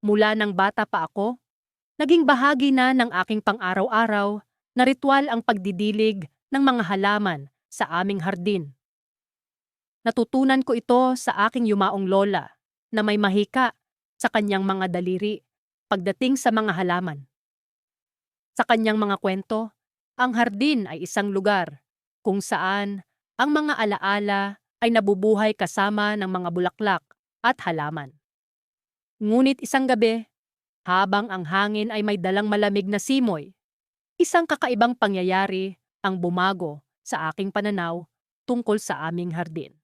Mula nang bata pa ako, naging bahagi na ng aking pang-araw-araw na ritual ang pagdidilig ng mga halaman sa aming hardin. Natutunan ko ito sa aking yumaong lola na may mahika sa kanyang mga daliri pagdating sa mga halaman. Sa kanyang mga kwento, ang hardin ay isang lugar kung saan ang mga alaala ay nabubuhay kasama ng mga bulaklak at halaman. Ngunit isang gabi, habang ang hangin ay may dalang malamig na simoy, isang kakaibang pangyayari ang bumago sa aking pananaw tungkol sa aming hardin.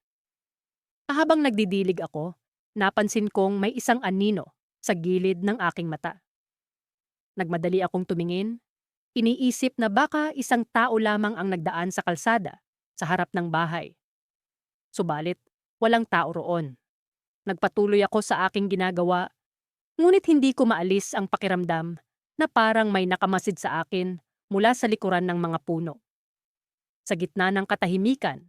Habang nagdidilig ako, napansin kong may isang anino sa gilid ng aking mata. Nagmadali akong tumingin, iniisip na baka isang tao lamang ang nagdaan sa kalsada sa harap ng bahay. Subalit, walang tao roon. Nagpatuloy ako sa aking ginagawa, ngunit hindi ko maalis ang pakiramdam na parang may nakamasid sa akin mula sa likuran ng mga puno. Sa gitna ng katahimikan,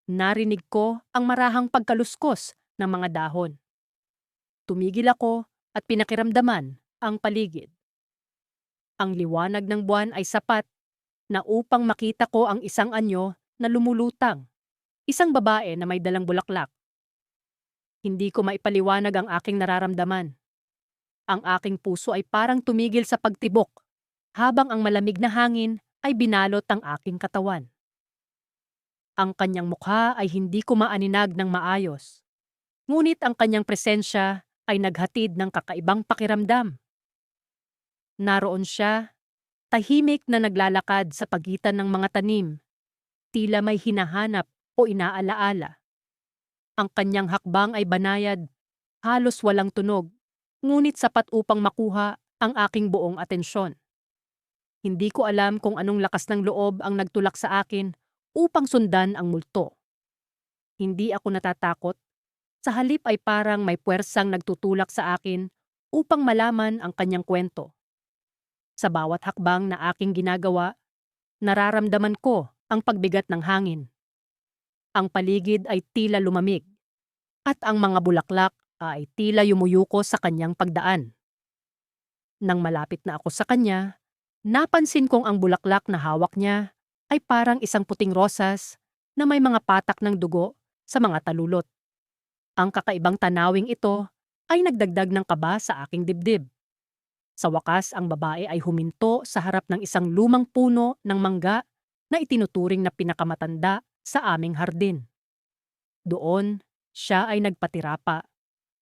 narinig ko ang marahang pagkaluskos ng mga dahon. Tumigil ako at pinakiramdaman ang paligid. Ang liwanag ng buwan ay sapat na upang makita ko ang isang anyo na lumulutang, isang babae na may dalang bulaklak. Hindi ko maipaliwanag ang aking nararamdaman. Ang aking puso ay parang tumigil sa pagtibok, habang ang malamig na hangin ay binalot ang aking katawan. Ang kanyang mukha ay hindi ko maaninag ng maayos, ngunit ang kanyang presensya ay naghatid ng kakaibang pakiramdam. Naroon siya, tahimik na naglalakad sa pagitan ng mga tanim, tila may hinahanap o inaalaala. Ang kanyang hakbang ay banayad, halos walang tunog, ngunit sapat upang makuha ang aking buong atensyon. Hindi ko alam kung anong lakas ng loob ang nagtulak sa akin upang sundan ang multo. Hindi ako natatakot, sa halip ay parang may puwersang nagtutulak sa akin upang malaman ang kanyang kwento. Sa bawat hakbang na aking ginagawa, nararamdaman ko ang pagbigat ng hangin. Ang paligid ay tila lumamig, at ang mga bulaklak ay tila yumuyuko sa kanyang pagdaan. Nang malapit na ako sa kanya, napansin kong ang bulaklak na hawak niya ay parang isang puting rosas na may mga patak ng dugo sa mga talulot. Ang kakaibang tanawing ito ay nagdagdag ng kaba sa aking dibdib. Sa wakas, ang babae ay huminto sa harap ng isang lumang puno ng mangga na itinuturing na pinakamatanda sa aming hardin. Doon, siya ay nagpatirapa,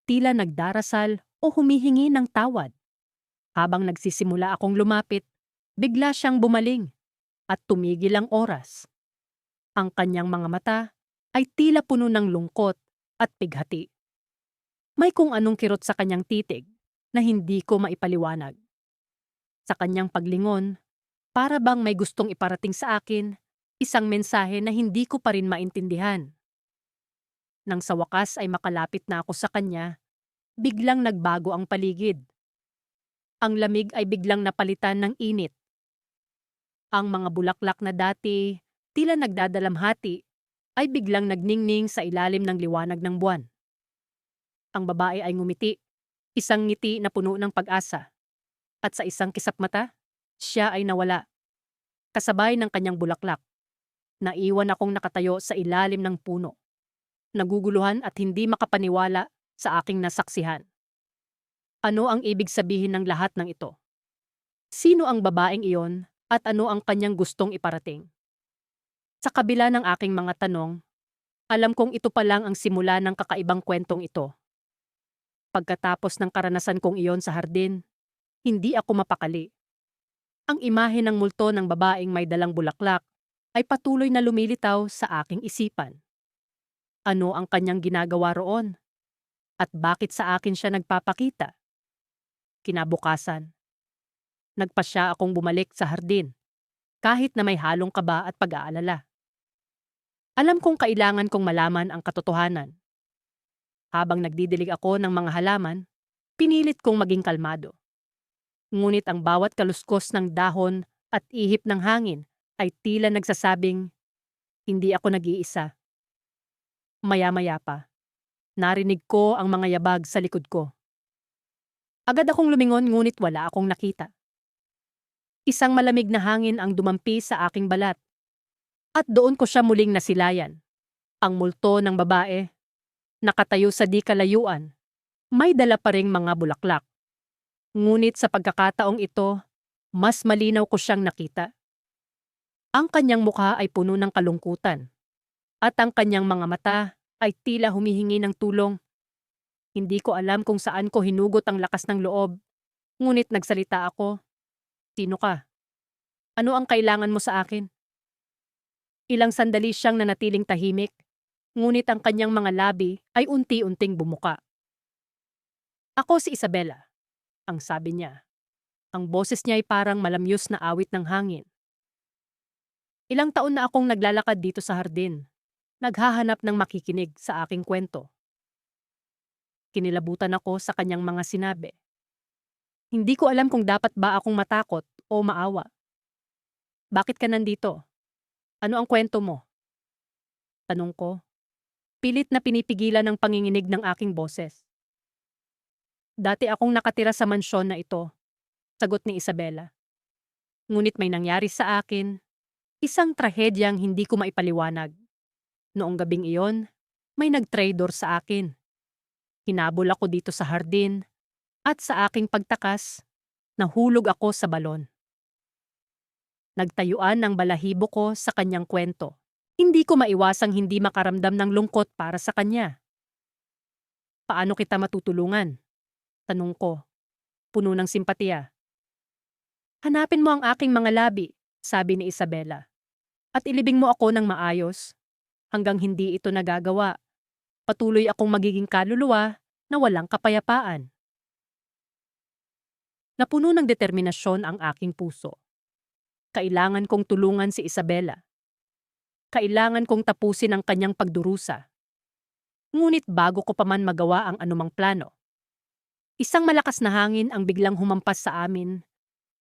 tila nagdarasal o humihingi ng tawad. Habang nagsisimula akong lumapit, bigla siyang bumaling at tumigil ang oras. Ang kanyang mga mata ay tila puno ng lungkot at pighati. May kung anong kirot sa kanyang titig na hindi ko maipaliwanag. Sa kanyang paglingon, para bang may gustong iparating sa akin, isang mensahe na hindi ko pa rin maintindihan. Nang sa wakas ay makalapit na ako sa kanya, biglang nagbago ang paligid. Ang lamig ay biglang napalitan ng init. Ang mga bulaklak na dati tila nagdadalamhati ay biglang nagningning sa ilalim ng liwanag ng buwan. Ang babae ay ngumiti, isang ngiti na puno ng pag-asa. At sa isang kisap mata, siya ay nawala, kasabay ng kanyang bulaklak. Naiwan akong nakatayo sa ilalim ng puno, naguguluhan at hindi makapaniwala sa aking nasaksihan. Ano ang ibig sabihin ng lahat ng ito? Sino ang babaeng iyon at ano ang kanyang gustong iparating? Sa kabila ng aking mga tanong, alam kong ito pa lang ang simula ng kakaibang kwentong ito. Pagkatapos ng karanasan kong iyon sa hardin, hindi ako mapakali. Ang imahe ng multo ng babaeng may dalang bulaklak ay patuloy na lumilitaw sa aking isipan. Ano ang kanyang ginagawa roon? At bakit sa akin siya nagpapakita? Kinabukasan, nagpasya akong bumalik sa hardin, kahit na may halong kaba at pag-aalala. Alam kong kailangan kong malaman ang katotohanan. Habang nagdidilig ako ng mga halaman, pinilit kong maging kalmado. Ngunit ang bawat kaluskos ng dahon at ihip ng hangin ay tila nagsasabing, hindi ako nag-iisa. Maya-maya pa, narinig ko ang mga yabag sa likod ko. Agad akong lumingon ngunit wala akong nakita. Isang malamig na hangin ang dumampi sa aking balat. At doon ko siya muling nasilayan. Ang multo ng babae, nakatayo sa di kalayuan, may dala pa ring mga bulaklak. Ngunit sa pagkakataong ito, mas malinaw ko siyang nakita. Ang kanyang mukha ay puno ng kalungkutan. At ang kanyang mga mata ay tila humihingi ng tulong. Hindi ko alam kung saan ko hinugot ang lakas ng loob. Ngunit nagsalita ako. Sino ka? Ano ang kailangan mo sa akin? Ilang sandali siyang nanatiling tahimik. Ngunit ang kanyang mga labi ay unti-unting bumuka. Ako si Isabela, ang sabi niya. Ang boses niya ay parang malamyos na awit ng hangin. Ilang taon na akong naglalakad dito sa hardin. Naghahanap ng makikinig sa aking kwento. Kinilabutan ako sa kanyang mga sinabi. Hindi ko alam kung dapat ba akong matakot o maawa. Bakit ka nandito? Ano ang kwento mo? Tanong ko. Pilit na pinipigilan ng panginginig ng aking boses. Dati akong nakatira sa mansyon na ito, sagot ni Isabela. Ngunit may nangyari sa akin, isang trahedyang hindi ko maipaliwanag. Noong gabing iyon, may nag-traitor sa akin. Hinabol ako dito sa hardin at sa aking pagtakas, nahulog ako sa balon. Nagtayuan ng balahibo ko sa kanyang kwento. Hindi ko maiwasang hindi makaramdam ng lungkot para sa kanya. Paano kita matutulungan? Tanong ko, puno ng simpatiya. Hanapin mo ang aking mga labi, sabi ni Isabela. At ilibing mo ako ng maayos. Hanggang hindi ito nagagawa, patuloy akong magiging kaluluwa na walang kapayapaan. Napuno ng determinasyon ang aking puso. Kailangan kong tulungan si Isabela. Kailangan kong tapusin ang kanyang pagdurusa. Ngunit bago ko pa man magawa ang anumang plano, isang malakas na hangin ang biglang humampas sa amin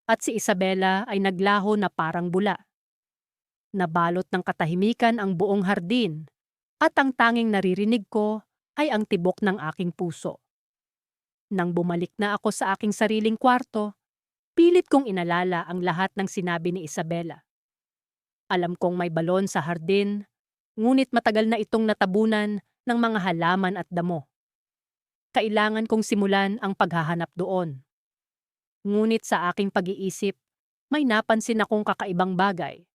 at si Isabela ay naglaho na parang bula. Nabalot ng katahimikan ang buong hardin at ang tanging naririnig ko ay ang tibok ng aking puso. Nang bumalik na ako sa aking sariling kwarto, pilit kong inalala ang lahat ng sinabi ni Isabela. Alam kong may balon sa hardin, ngunit matagal na itong natabunan ng mga halaman at damo. Kailangan kong simulan ang paghahanap doon. Ngunit sa aking pag-iisip, may napansin akong kakaibang bagay.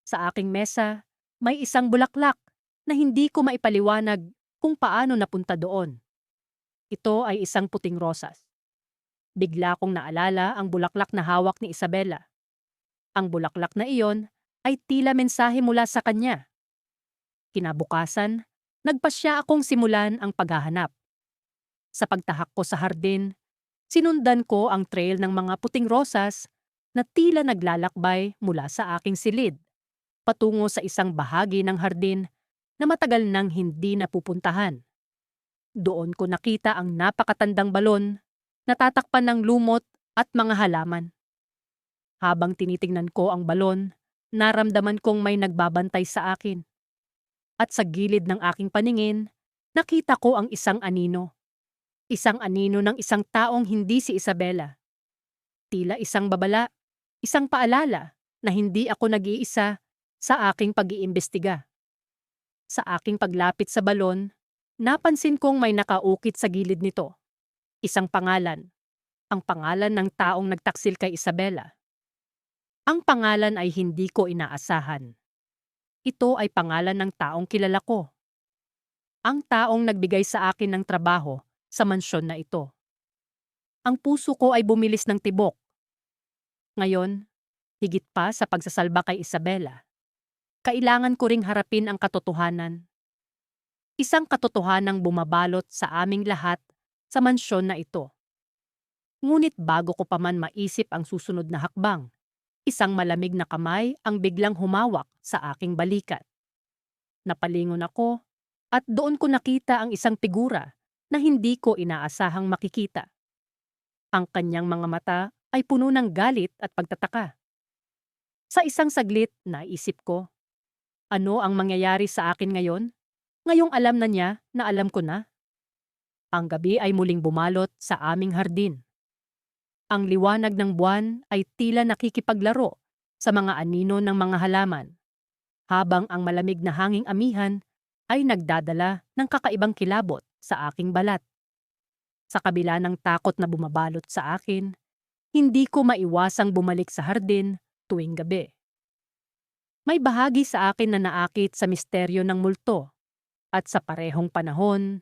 Sa aking mesa, may isang bulaklak na hindi ko maipaliwanag kung paano napunta doon. Ito ay isang puting rosas. Bigla kong naalala ang bulaklak na hawak ni Isabela. Ang bulaklak na iyon ay tila mensahe mula sa kanya. Kinabukasan, nagpasya akong simulan ang paghahanap. Sa pagtahak ko sa hardin, sinundan ko ang trail ng mga puting rosas na tila naglalakbay mula sa aking silid, patungo sa isang bahagi ng hardin na matagal nang hindi napupuntahan. Doon ko nakita ang napakatandang balon na tatakpan ng lumot at mga halaman. Habang tinitingnan ko ang balon, naramdaman kong may nagbabantay sa akin. At sa gilid ng aking paningin, nakita ko ang isang anino. Isang anino ng isang taong hindi si Isabela. Tila isang babala, isang paalala na hindi ako nag-iisa sa aking pag-iimbestiga. Sa aking paglapit sa balon, napansin kong may nakaukit sa gilid nito. Isang pangalan. Ang pangalan ng taong nagtaksil kay Isabela. Ang pangalan ay hindi ko inaasahan. Ito ay pangalan ng taong kilala ko. Ang taong nagbigay sa akin ng trabaho sa mansyon na ito. Ang puso ko ay bumilis ng tibok. Ngayon, higit pa sa pagsasalba kay Isabela, kailangan ko ring harapin ang katotohanan. Isang katotohanang bumabalot sa aming lahat sa mansyon na ito. Ngunit bago ko pa man maisip ang susunod na hakbang, isang malamig na kamay ang biglang humawak sa aking balikat. Napalingon ako at doon ko nakita ang isang figura na hindi ko inaasahang makikita. Ang kanyang mga mata ay puno ng galit at pagtataka. Sa isang saglit, naisip ko, ano ang mangyayari sa akin ngayon? Ngayong alam na niya na alam ko na. Ang gabi ay muling bumalot sa aming hardin. Ang liwanag ng buwan ay tila nakikipaglaro sa mga anino ng mga halaman, habang ang malamig na hanging amihan ay nagdadala ng kakaibang kilabot sa aking balat. Sa kabila ng takot na bumabalot sa akin, hindi ko maiwasang bumalik sa hardin tuwing gabi. May bahagi sa akin na naakit sa misteryo ng multo, at sa parehong panahon,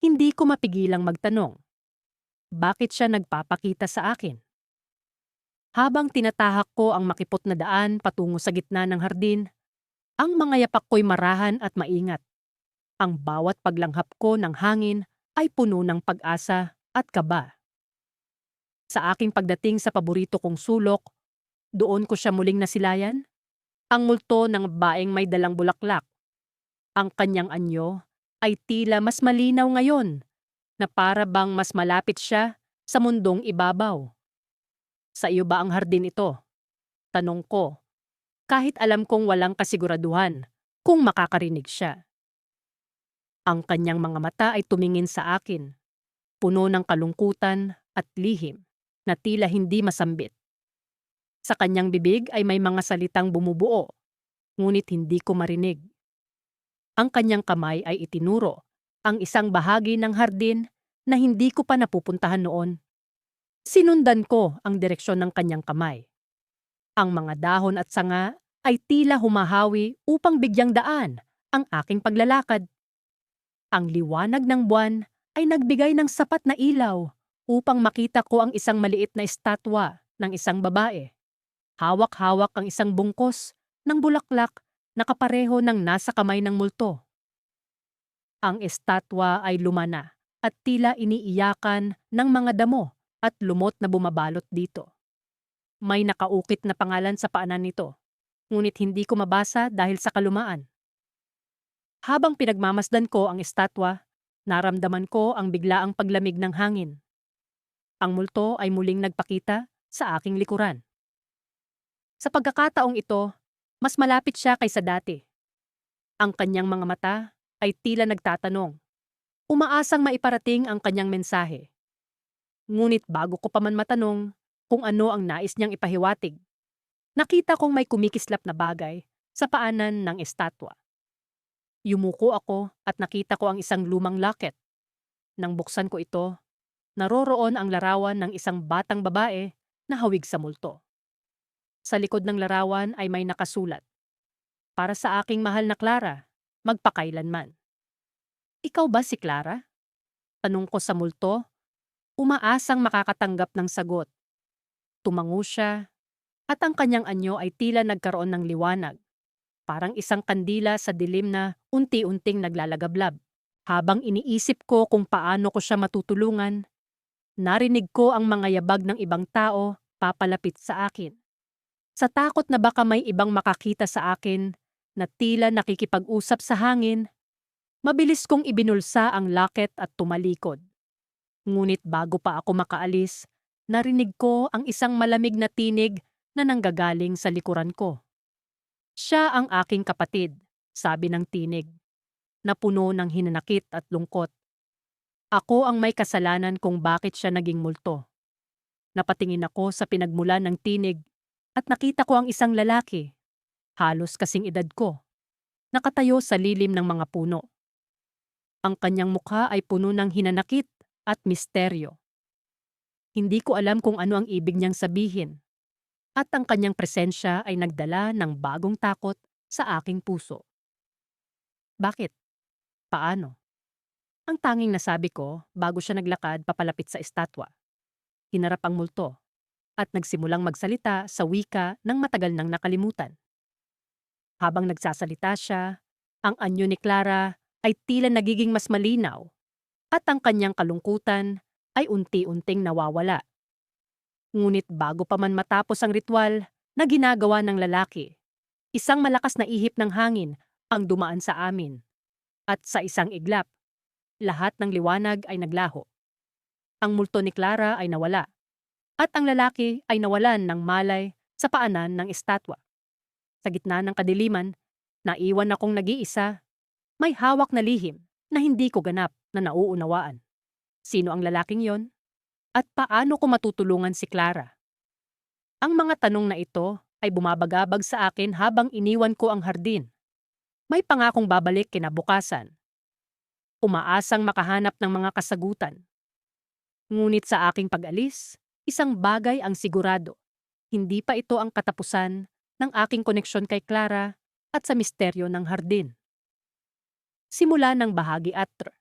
hindi ko mapigilang magtanong, bakit siya nagpapakita sa akin? Habang tinatahak ko ang makipot na daan patungo sa gitna ng hardin, ang mga yapak ko'y marahan at maingat. Ang bawat paglanghap ko ng hangin ay puno ng pag-asa at kaba. Sa aking pagdating sa paborito kong sulok, doon ko siya muling nasilayan. Ang multo ng babaeng may dalang bulaklak. Ang kanyang anyo ay tila mas malinaw ngayon, na para bang mas malapit siya sa mundong ibabaw. Sa iyo ba ang hardin ito? Tanong ko, kahit alam kong walang kasiguraduhan kung makakarinig siya. Ang kanyang mga mata ay tumingin sa akin, puno ng kalungkutan at lihim na tila hindi masambit. Sa kanyang bibig ay may mga salitang bumubuo, ngunit hindi ko marinig. Ang kanyang kamay ay itinuro ang isang bahagi ng hardin na hindi ko pa napupuntahan noon. Sinundan ko ang direksyon ng kanyang kamay. Ang mga dahon at sanga ay tila humahawi upang bigyang daan ang aking paglalakad. Ang liwanag ng buwan ay nagbigay ng sapat na ilaw upang makita ko ang isang maliit na estatwa ng isang babae. Hawak-hawak ang isang bungkos ng bulaklak na kapareho ng nasa kamay ng multo. Ang estatwa ay lumana at tila iniiyakan ng mga damo at lumot na bumabalot dito. May nakaukit na pangalan sa paanan nito, ngunit hindi ko mabasa dahil sa kalumaan. Habang pinagmamasdan ko ang estatwa, naramdaman ko ang biglaang paglamig ng hangin. Ang multo ay muling nagpakita sa aking likuran. Sa pagkakataong ito, mas malapit siya kaysa dati. Ang kanyang mga mata ay tila nagtatanong. Umaasang maiparating ang kanyang mensahe. Ngunit bago ko pa man matanong kung ano ang nais niyang ipahiwatig, nakita kong may kumikislap na bagay sa paanan ng estatwa. Yumuko ako at nakita ko ang isang lumang locket. Nang buksan ko ito, naroroon ang larawan ng isang batang babae na hawig sa multo. Sa likod ng larawan ay may nakasulat, "Para sa aking mahal na Clara, magpakailanman." Ikaw ba si Clara? Tanong ko sa multo, umaasang makakatanggap ng sagot. Tumango siya, at ang kanyang anyo ay tila nagkaroon ng liwanag, parang isang kandila sa dilim na unti-unting naglalagablab. Habang iniisip ko kung paano ko siya matutulungan, narinig ko ang mga yabag ng ibang tao papalapit sa akin. Sa takot na baka may ibang makakita sa akin na tila nakikipag-usap sa hangin, mabilis kong ibinulsa ang locket at tumalikod. Ngunit bago pa ako makaalis, narinig ko ang isang malamig na tinig na nanggagaling sa likuran ko. "Siya ang aking kapatid," sabi ng tinig, na puno ng hinanakit at lungkot. Ako ang may kasalanan kung bakit siya naging multo. Napatingin ako sa pinagmulan ng tinig at nakita ko ang isang lalaki, halos kasing edad ko, nakatayo sa lilim ng mga puno. Ang kanyang mukha ay puno ng hinanakit at misteryo. Hindi ko alam kung ano ang ibig niyang sabihin, at ang kanyang presensya ay nagdala ng bagong takot sa aking puso. Bakit? Paano? Ang tanging nasabi ko bago siya naglakad papalapit sa estatwa. Hinarap ang multo at nagsimulang magsalita sa wika ng matagal nang nakalimutan. Habang nagsasalita siya, ang anyo ni Clara ay tila nagiging mas malinaw at ang kanyang kalungkutan ay unti-unting nawawala. Ngunit bago pa man matapos ang ritual na ginagawa ng lalaki, isang malakas na ihip ng hangin ang dumaan sa amin. At sa isang iglap, lahat ng liwanag ay naglaho. Ang multo ni Clara ay nawala, at ang lalaki ay nawalan ng malay sa paanan ng estatwa. Sa gitna ng kadiliman, naiwan akong nag-iisa, may hawak na lihim na hindi ko ganap na nauunawaan. Sino ang lalaking yon? At paano ko matutulungan si Clara? Ang mga tanong na ito ay bumabagabag sa akin habang iniwan ko ang hardin. May pangakong babalik kinabukasan. Umaasang makahanap ng mga kasagutan. Ngunit sa aking pag-alis, isang bagay ang sigurado. Hindi pa ito ang katapusan ng aking koneksyon kay Clara at sa misteryo ng hardin. Simula ng bahagi 4.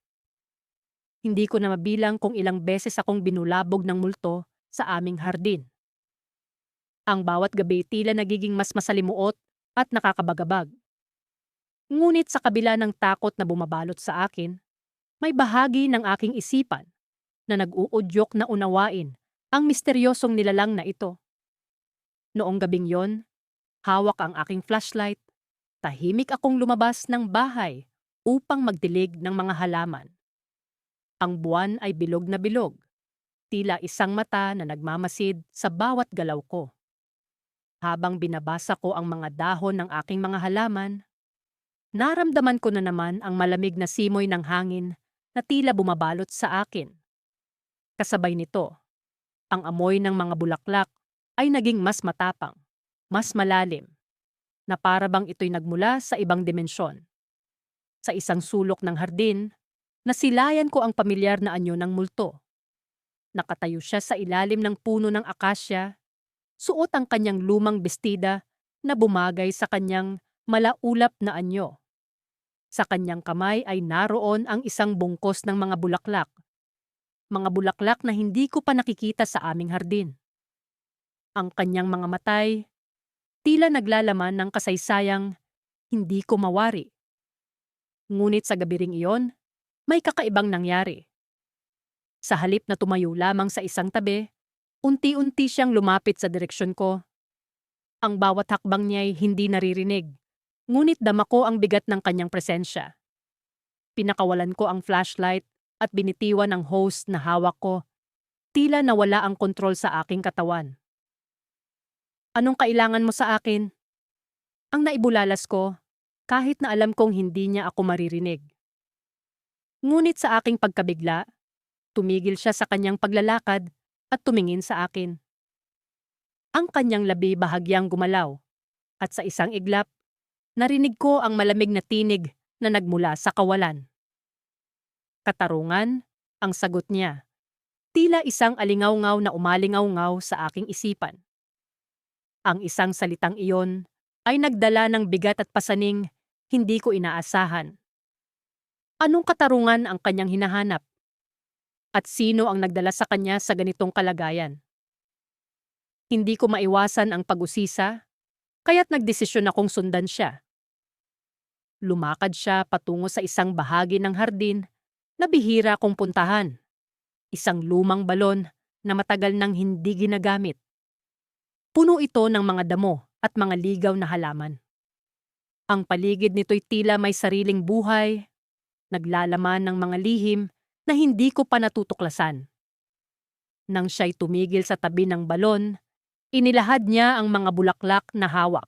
Hindi ko na mabilang kung ilang beses akong binulabog ng multo sa aming hardin. Ang bawat gabi tila nagiging mas masalimuot at nakakabagabag. Ngunit sa kabila ng takot na bumabalot sa akin, may bahagi ng aking isipan na nag-uudyok na unawain ang misteryosong nilalang na ito. Noong gabing yon, hawak ang aking flashlight, tahimik akong lumabas ng bahay upang magdilig ng mga halaman. Ang buwan ay bilog na bilog, tila isang mata na nagmamasid sa bawat galaw ko. Habang binabasa ko ang mga dahon ng aking mga halaman, naramdaman ko na naman ang malamig na simoy ng hangin na tila bumabalot sa akin. Kasabay nito, ang amoy ng mga bulaklak ay naging mas matapang, mas malalim, na para bang ito'y nagmula sa ibang dimensyon. Sa isang sulok ng hardin, nasilayan ko ang pamilyar na anyo ng multo. Nakatayo siya sa ilalim ng puno ng akasya, suot ang kanyang lumang bestida na bumagay sa kanyang malaulap na anyo. Sa kanyang kamay ay naroon ang isang bungkos ng mga bulaklak. Mga bulaklak na hindi ko pa nakikita sa aming hardin. Ang kanyang mga matay, tila naglalaman ng kasaysayang hindi ko mawari. Ngunit sa gabi ring iyon, may kakaibang nangyari. Sa halip na tumayo lamang sa isang tabi, unti-unti siyang lumapit sa direksyon ko. Ang bawat hakbang niya'y hindi naririnig, ngunit dama ko ang bigat ng kanyang presensya. Pinakawalan ko ang flashlight at binitiwan ang hose na hawak ko. Tila nawala ang kontrol sa aking katawan. Anong kailangan mo sa akin? Ang naibulalas ko, kahit na alam kong hindi niya ako maririnig. Ngunit sa aking pagkabigla, tumigil siya sa kanyang paglalakad at tumingin sa akin. Ang kanyang labi bahagyang gumalaw, at sa isang iglap, narinig ko ang malamig na tinig na nagmula sa kawalan. Katarungan, ang sagot niya. Tila isang alingaw-ngaw na umalingaw-ngaw sa aking isipan. Ang isang salitang iyon ay nagdala ng bigat at pasaning hindi ko inaasahan. Anong katarungan ang kanyang hinahanap? At sino ang nagdala sa kanya sa ganitong kalagayan? Hindi ko maiwasan ang pag-usisa, kaya't nagdesisyon akong sundan siya. Lumakad siya patungo sa isang bahagi ng hardin na bihira kong puntahan. Isang lumang balon na matagal nang hindi ginagamit. Puno ito ng mga damo at mga ligaw na halaman. Ang paligid nito'y tila may sariling buhay, naglalaman ng mga lihim na hindi ko pa natutuklasan. Nang siya'y tumigil sa tabi ng balon, inilahad niya ang mga bulaklak na hawak.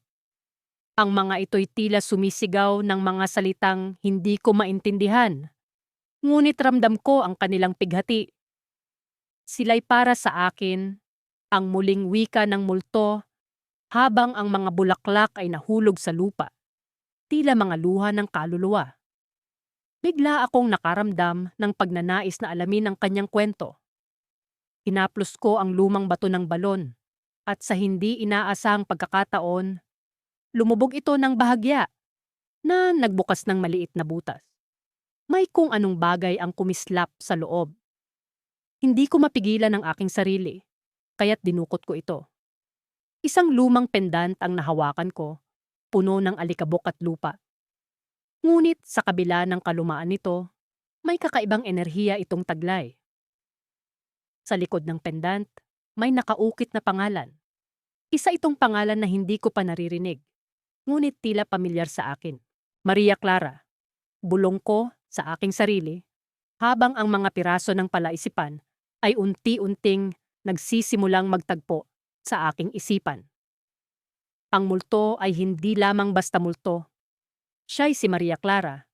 Ang mga ito'y tila sumisigaw ng mga salitang hindi ko maintindihan. Ngunit ramdam ko ang kanilang pighati. Sila'y para sa akin, ang muling wika ng multo, habang ang mga bulaklak ay nahulog sa lupa. Tila mga luha ng kaluluwa. Bigla akong nakaramdam ng pagnanais na alamin ang kanyang kwento. Hinaplos ko ang lumang bato ng balon, at sa hindi inaasahang pagkakataon, lumubog ito ng bahagya na nagbukas ng maliit na butas. May kung anong bagay ang kumislap sa loob. Hindi ko mapigilan ang aking sarili, kaya't dinukot ko ito. Isang lumang pendant ang nahawakan ko, puno ng alikabok at lupa. Ngunit sa kabila ng kalumaan nito, may kakaibang enerhiya itong taglay. Sa likod ng pendant, may nakaukit na pangalan. Isa itong pangalan na hindi ko pa naririnig, ngunit tila pamilyar sa akin. Maria Clara. Bulong ko sa aking sarili, habang ang mga piraso ng palaisipan ay unti-unting nagsisimulang magtagpo sa aking isipan. Ang multo ay hindi lamang basta multo. Siya'y si Maria Clara,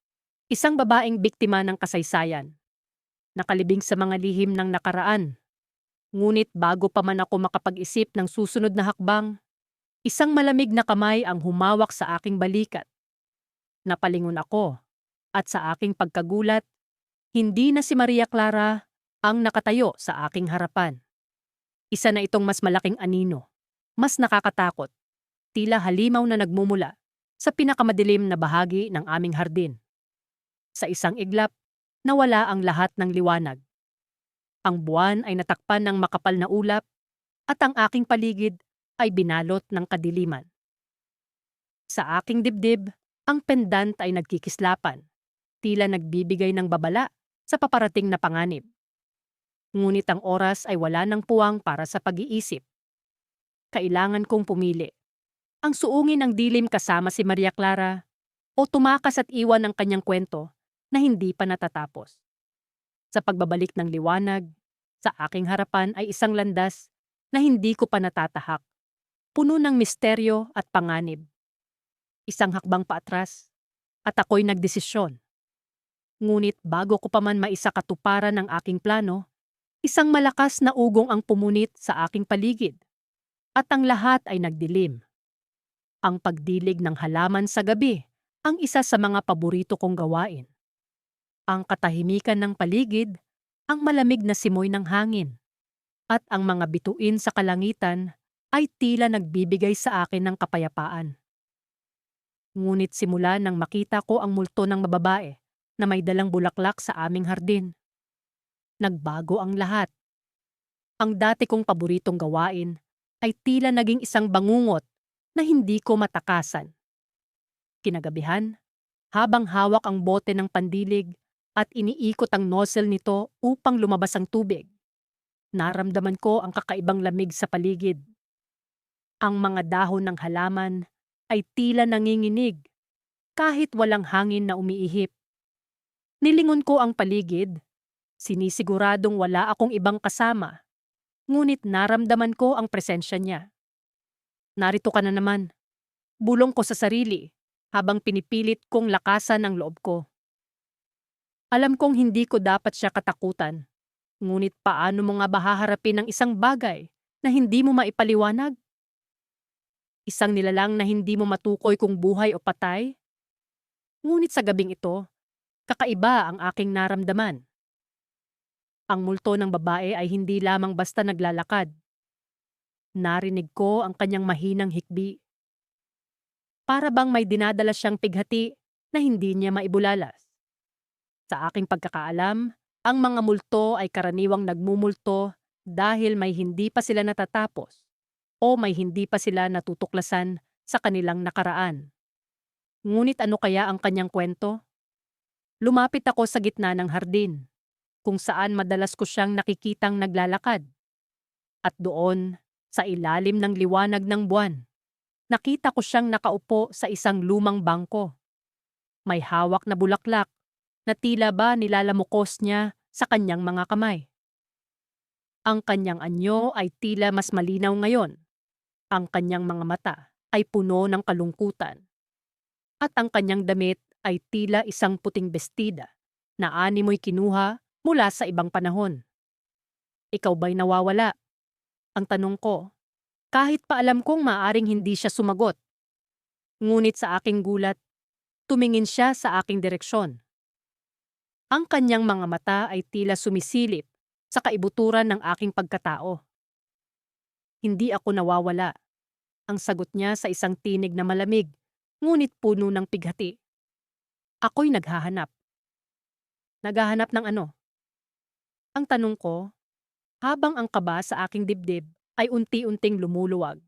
isang babaeng biktima ng kasaysayan, nakalibing sa mga lihim ng nakaraan, Ngunit bago pa man ako makapag-isip ng susunod na hakbang, isang malamig na kamay ang humawak sa aking balikat. Napalingon ako at sa aking pagkagulat, hindi na si Maria Clara ang nakatayo sa aking harapan. Isa na itong mas malaking anino, mas nakakatakot, tila halimaw na nagmumula sa pinakamadilim na bahagi ng aming hardin. Sa isang iglap, nawala ang lahat ng liwanag. Ang buwan ay natakpan ng makapal na ulap at ang aking paligid ay binalot ng kadiliman. Sa aking dibdib, ang pendant ay nagkikislapan, tila nagbibigay ng babala sa paparating na panganib. Ngunit ang oras ay wala ng puwang para sa pag-iisip. Kailangan kong pumili. Ang suungin ng dilim kasama si Maria Clara o tumakas at iwan ang kanyang kwento na hindi pa natatapos. Sa pagbabalik ng liwanag, sa aking harapan ay isang landas na hindi ko pa natatahak, puno ng misteryo at panganib. Isang hakbang paatras at ako'y nagdesisyon. Ngunit bago ko pa man maisakatuparan ang aking plano, isang malakas na ugong ang pumunit sa aking paligid at ang lahat ay nagdilim. Ang pagdilig ng halaman sa gabi ang isa sa mga paborito kong gawain. Ang katahimikan ng paligid, ang malamig na simoy ng hangin, at ang mga bituin sa kalangitan ay tila nagbibigay sa akin ng kapayapaan. Ngunit simula nang makita ko ang multo ng babae na may dalang bulaklak sa aming hardin, nagbago ang lahat. Ang dati kong paboritong gawain ay tila naging isang bangungot na hindi ko matakasan. Kinagabihan, habang hawak ang bote ng pandilig at iniikot ang nozzle nito upang lumabas ang tubig, naramdaman ko ang kakaibang lamig sa paligid. Ang mga dahon ng halaman ay tila nanginginig kahit walang hangin na umiihip. Nilingon ko ang paligid, sinisiguradong wala akong ibang kasama, ngunit naramdaman ko ang presensya niya. Narito ka na naman, bulong ko sa sarili habang pinipilit kong lakasan ang loob ko. Alam kong hindi ko dapat siya katakutan, ngunit paano mo nga haharapin ang isang bagay na hindi mo maipaliwanag? Isang nilalang na hindi mo matukoy kung buhay o patay? Ngunit sa gabing ito, kakaiba ang aking naramdaman. Ang multo ng babae ay hindi lamang basta naglalakad. Narinig ko ang kanyang mahinang hikbi. Para bang may dinadala siyang pighati na hindi niya maibulalas. Sa aking pagkakaalam, ang mga multo ay karaniwang nagmumulto dahil may hindi pa sila natatapos o may hindi pa sila natutuklasan sa kanilang nakaraan. Ngunit ano kaya ang kanyang kwento? Lumapit ako sa gitna ng hardin, kung saan madalas ko siyang nakikitang naglalakad. At doon, sa ilalim ng liwanag ng buwan, nakita ko siyang nakaupo sa isang lumang bangko. May hawak na bulaklak na tila ba nilalamukos niya sa kanyang mga kamay. Ang kanyang anyo ay tila mas malinaw ngayon. Ang kanyang mga mata ay puno ng kalungkutan. At ang kanyang damit ay tila isang puting bestida na animoy kinuha mula sa ibang panahon. Ikaw ba'y nawawala? Ang tanong ko, kahit pa alam kong maaring hindi siya sumagot. Ngunit sa aking gulat, tumingin siya sa aking direksyon. Ang kanyang mga mata ay tila sumisilip sa kaibuturan ng aking pagkatao. Hindi ako nawawala. Ang sagot niya sa isang tinig na malamig, ngunit puno ng pighati. Ako'y naghahanap. Naghahanap ng ano? Ang tanong ko, habang ang kaba sa aking dibdib ay unti-unting lumuluwag.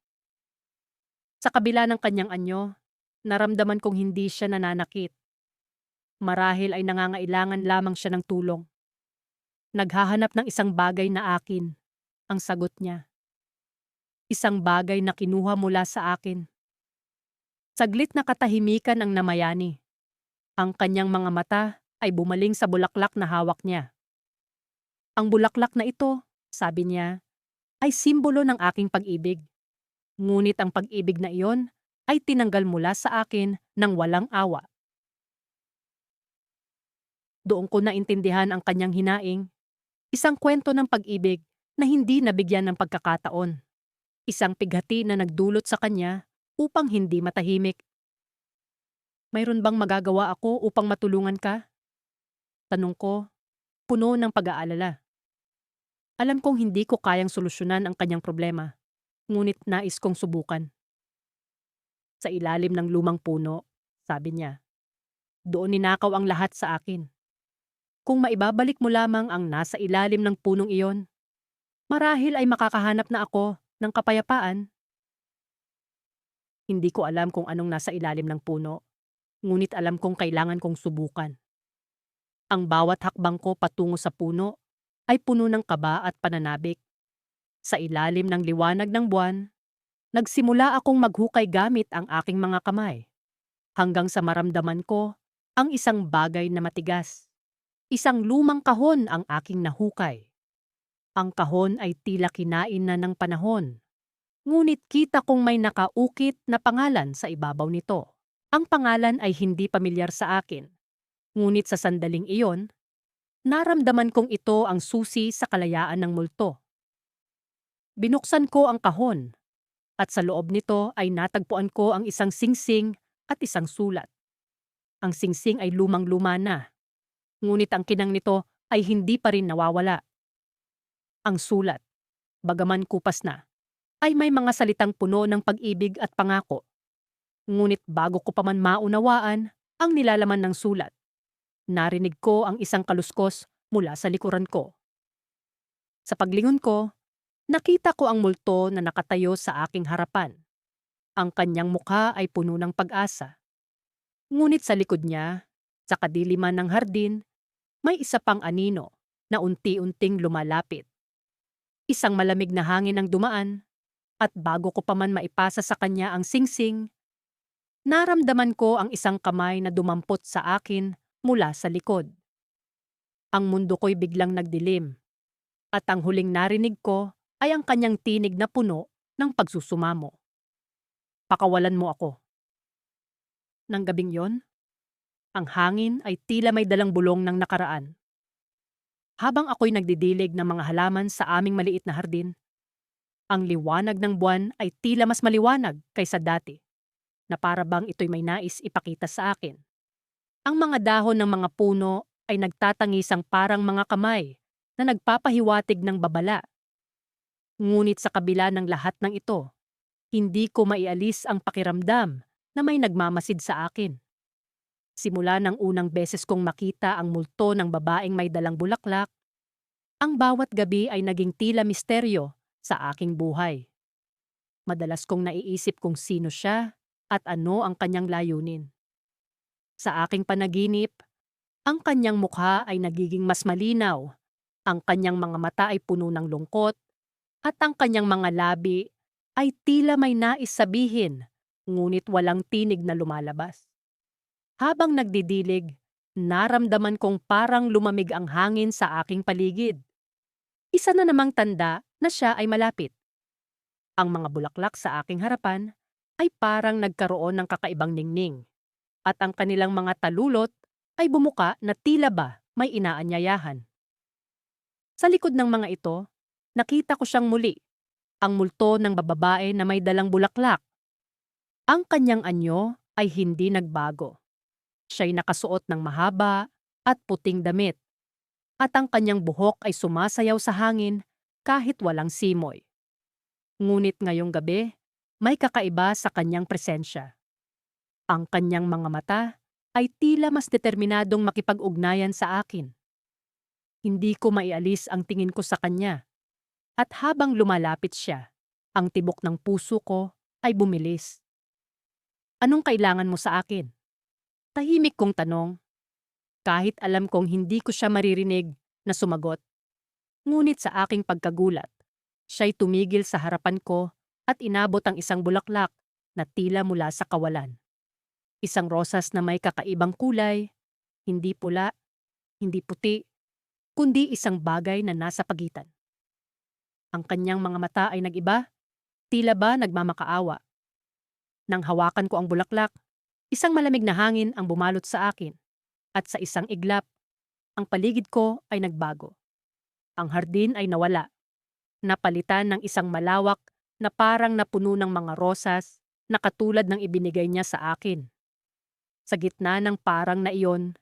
Sa kabila ng kanyang anyo, naramdaman kong hindi siya nananakit. Marahil ay nangangailangan lamang siya ng tulong. Naghahanap ng isang bagay na akin, ang sagot niya. Isang bagay na kinuha mula sa akin. Saglit na katahimikan ang namayani. Ang kanyang mga mata ay bumaling sa bulaklak na hawak niya. Ang bulaklak na ito, sabi niya, ay simbolo ng aking pag-ibig. Ngunit ang pag-ibig na iyon ay tinanggal mula sa akin ng walang awa. Doon ko naintindihan ang kanyang hinaing, isang kwento ng pag-ibig na hindi nabigyan ng pagkakataon. Isang pighati na nagdulot sa kanya upang hindi matahimik. Mayroon bang magagawa ako upang matulungan ka? Tanong ko, puno ng pag-aalala. Alam kong hindi ko kayang solusyonan ang kanyang problema, ngunit nais kong subukan. Sa ilalim ng lumang puno, sabi niya, doon ninakaw ang lahat sa akin. Kung maibabalik mo lamang ang nasa ilalim ng punong iyon, marahil ay makakahanap na ako ng kapayapaan. Hindi ko alam kung anong nasa ilalim ng puno, ngunit alam kong kailangan kong subukan. Ang bawat hakbang ko patungo sa puno ay puno ng kaba at pananabik. Sa ilalim ng liwanag ng buwan, nagsimula akong maghukay gamit ang aking mga kamay, hanggang sa maramdaman ko ang isang bagay na matigas. Isang lumang kahon ang aking nahukay. Ang kahon ay tila kinain na ng panahon. Ngunit kita kong may nakaukit na pangalan sa ibabaw nito. Ang pangalan ay hindi pamilyar sa akin. Ngunit sa sandaling iyon, naramdaman kong ito ang susi sa kalayaan ng multo. Binuksan ko ang kahon, at sa loob nito ay natagpuan ko ang isang singsing at isang sulat. Ang singsing ay lumang-luma na, ngunit ang kinang nito ay hindi pa rin nawawala. Ang sulat, bagaman kupas na, ay may mga salitang puno ng pag-ibig at pangako. Ngunit bago ko pa man maunawaan ang nilalaman ng sulat, narinig ko ang isang kaluskos mula sa likuran ko. Sa paglingon ko, nakita ko ang multo na nakatayo sa aking harapan. Ang kanyang mukha ay puno ng pag-asa. Ngunit sa likod niya, sa kadiliman ng hardin, may isa pang anino na unti-unting lumalapit. Isang malamig na hangin ang dumaan, at bago ko pa man maipasa sa kanya ang singsing, naramdaman ko ang isang kamay na dumampot sa akin mula sa likod. Ang mundo ko'y biglang nagdilim, at ang huling narinig ko ay ang kanyang tinig na puno ng pagsusumamo. Pakawalan mo ako. Nang gabing yon, ang hangin ay tila may dalang bulong ng nakaraan. Habang ako'y nagdidilig ng mga halaman sa aming maliit na hardin, ang liwanag ng buwan ay tila mas maliwanag kaysa dati, na para bang ito'y may nais ipakita sa akin. Ang mga dahon ng mga puno ay nagtatangisang parang mga kamay na nagpapahiwatig ng babala. Ngunit sa kabila ng lahat ng ito, hindi ko maialis ang pakiramdam na may nagmamasid sa akin. Simula ng unang beses kong makita ang multo ng babaeng may dalang bulaklak, ang bawat gabi ay naging tila misteryo sa aking buhay. Madalas kong naiisip kung sino siya at ano ang kanyang layunin. Sa aking panaginip, ang kanyang mukha ay nagiging mas malinaw, ang kanyang mga mata ay puno ng lungkot, at ang kanyang mga labi ay tila may nais sabihin, ngunit walang tinig na lumalabas. Habang nagdidilig, naramdaman kong parang lumamig ang hangin sa aking paligid. Isa na namang tanda na siya ay malapit. Ang mga bulaklak sa aking harapan ay parang nagkaroon ng kakaibang ningning, at ang kanilang mga talulot ay bumuka na tila ba may inaanyayahan. Sa likod ng mga ito, nakita ko siyang muli, ang multo ng babae na may dalang bulaklak. Ang kanyang anyo ay hindi nagbago. Siya'y nakasuot ng mahaba at puting damit, at ang kanyang buhok ay sumasayaw sa hangin kahit walang simoy. Ngunit ngayong gabi, may kakaiba sa kanyang presensya. Ang kanyang mga mata ay tila mas determinadong makipag-ugnayan sa akin. Hindi ko maialis ang tingin ko sa kanya, at habang lumalapit siya, ang tibok ng puso ko ay bumilis. Anong kailangan mo sa akin? Tahimik kong tanong, kahit alam kong hindi ko siya maririnig na sumagot. Ngunit sa aking pagkagulat, siya'y tumigil sa harapan ko at inabot ang isang bulaklak na tila mula sa kawalan. Isang rosas na may kakaibang kulay, hindi pula, hindi puti, kundi isang bagay na nasa pagitan. Ang kanyang mga mata ay nag-iba, tila ba nagmamakaawa. Nang hawakan ko ang bulaklak, isang malamig na hangin ang bumalot sa akin, at sa isang iglap, ang paligid ko ay nagbago. Ang hardin ay nawala, napalitan ng isang malawak na parang napuno ng mga rosas na katulad ng ibinigay niya sa akin. Sa gitna ng parang na iyon,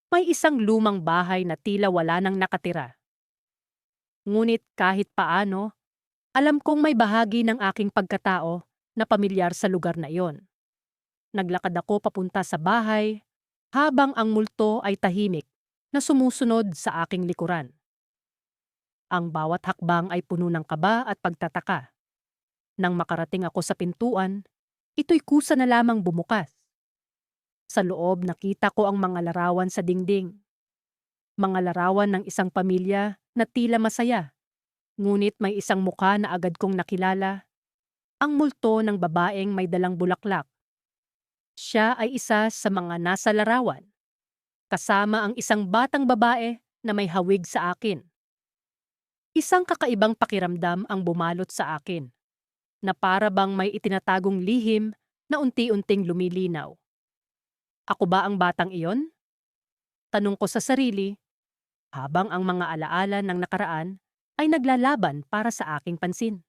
may isang lumang bahay na tila wala nang nakatira. Ngunit kahit paano, alam kong may bahagi ng aking pagkatao na pamilyar sa lugar na iyon. Naglakad ako papunta sa bahay habang ang multo ay tahimik na sumusunod sa aking likuran. Ang bawat hakbang ay puno ng kaba at pagtataka. Nang makarating ako sa pintuan, ito'y kusa na lamang bumukas. Sa loob nakita ko ang mga larawan sa dingding. Mga larawan ng isang pamilya na tila masaya. Ngunit may isang mukha na agad kong nakilala. Ang multo ng babaeng may dalang bulaklak. Siya ay isa sa mga nasa larawan. Kasama ang isang batang babae na may hawig sa akin. Isang kakaibang pakiramdam ang bumalot sa akin, na para bang may itinatagong lihim na unti-unting lumilinaw. Ako ba ang batang iyon? Tanong ko sa sarili, habang ang mga alaala ng nakaraan ay naglalaban para sa aking pansin.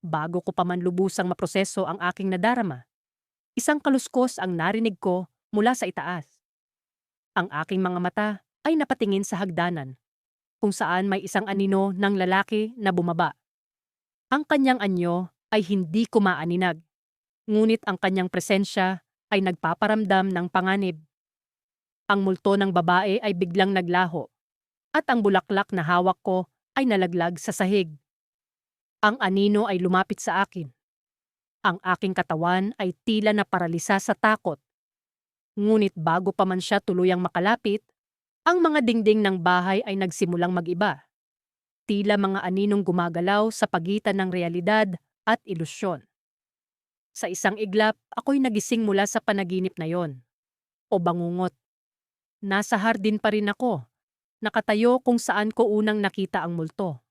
Bago ko pa man lubusang maproseso ang aking nadarama, isang kaluskos ang narinig ko mula sa itaas. Ang aking mga mata ay napatingin sa hagdanan, kung saan may isang anino ng lalaki na bumaba. Ang kanyang anyo ay hindi ko maaninag, ngunit ang kanyang presensya ay nagpaparamdam ng panganib. Ang multo ng babae ay biglang naglaho, at ang bulaklak na hawak ko ay nalaglag sa sahig. Ang anino ay lumapit sa akin. Ang aking katawan ay tila na paralisa sa takot. Ngunit bago pa man siya tuluyang makalapit, ang mga dingding ng bahay ay nagsimulang mag-iba. Tila mga aninong gumagalaw sa pagitan ng realidad at ilusyon. Sa isang iglap, ako'y nagising mula sa panaginip na yon. O bangungot. Nasa hardin pa rin ako, nakatayo kung saan ko unang nakita ang multo.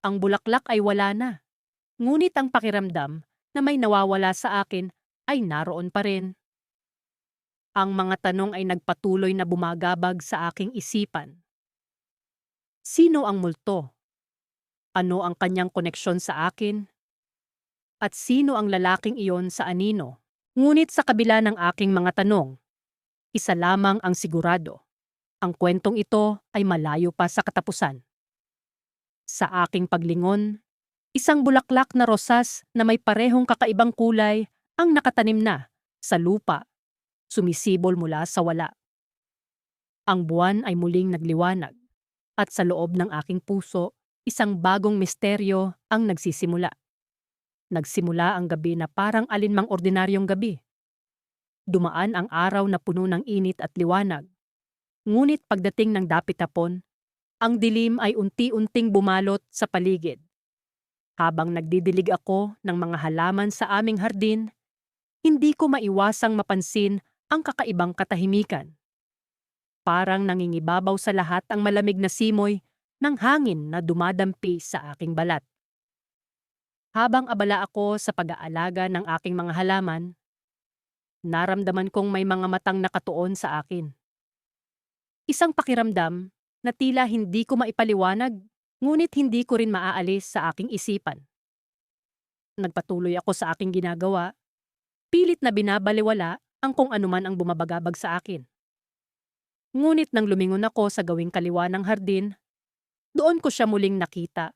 Ang bulaklak ay wala na, ngunit ang pakiramdam na may nawawala sa akin ay naroon pa rin. Ang mga tanong ay nagpatuloy na bumagabag sa aking isipan. Sino ang multo? Ano ang kanyang koneksyon sa akin? At sino ang lalaking iyon sa anino? Ngunit sa kabila ng aking mga tanong, isa lamang ang sigurado. Ang kwentong ito ay malayo pa sa katapusan. Sa aking paglingon, isang bulaklak na rosas na may parehong kakaibang kulay ang nakatanim na sa lupa, sumisibol mula sa wala. Ang buwan ay muling nagliwanag, at sa loob ng aking puso, isang bagong misteryo ang nagsisimula. Nagsimula ang gabi na parang alinmang ordinaryong gabi. Dumaan ang araw na puno ng init at liwanag. Ngunit pagdating ng dapit-hapon, ang dilim ay unti-unting bumalot sa paligid. Habang nagdidilig ako ng mga halaman sa aming hardin, hindi ko maiwasang mapansin ang kakaibang katahimikan. Parang nangingibabaw sa lahat ang malamig na simoy ng hangin na dumadampi sa aking balat. Habang abala ako sa pag-aalaga ng aking mga halaman, naramdaman kong may mga matang nakatuon sa akin. Isang pakiramdam na tila hindi ko maipaliwanag, ngunit hindi ko rin maaalis sa aking isipan. Nagpatuloy ako sa aking ginagawa, pilit na binabaliwala ang kung anuman ang bumabagabag sa akin. Ngunit nang lumingon ako sa gawing kaliwa ng hardin, doon ko siya muling nakita.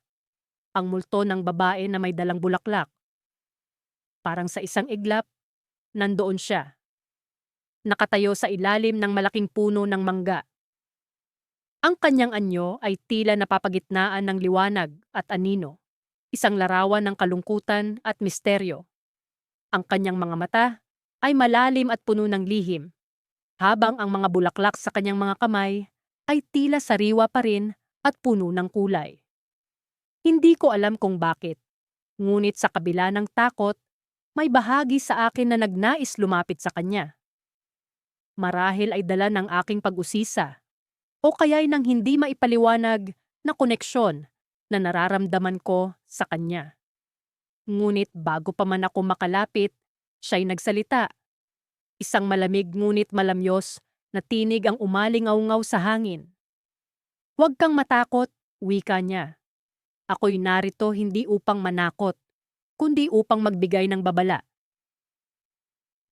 Ang multo ng babae na may dalang bulaklak. Parang sa isang iglap, nandoon siya. Nakatayo sa ilalim ng malaking puno ng mangga. Ang kanyang anyo ay tila napapagitnaan ng liwanag at anino, isang larawan ng kalungkutan at misteryo. Ang kanyang mga mata ay malalim at puno ng lihim, habang ang mga bulaklak sa kanyang mga kamay ay tila sariwa pa rin at puno ng kulay. Hindi ko alam kung bakit, ngunit sa kabila ng takot, may bahagi sa akin na nagnais lumapit sa kanya. Marahil ay dala ng aking pag-usisa, o kaya'y nang hindi maipaliwanag na koneksyon na nararamdaman ko sa kanya. Ngunit bago pa man ako makalapit, siya'y nagsalita. Isang malamig ngunit malamyos na tinig ang umalingaw-ngaw sa hangin. "Huwag kang matakot," wika niya. Ako'y narito hindi upang manakot, kundi upang magbigay ng babala.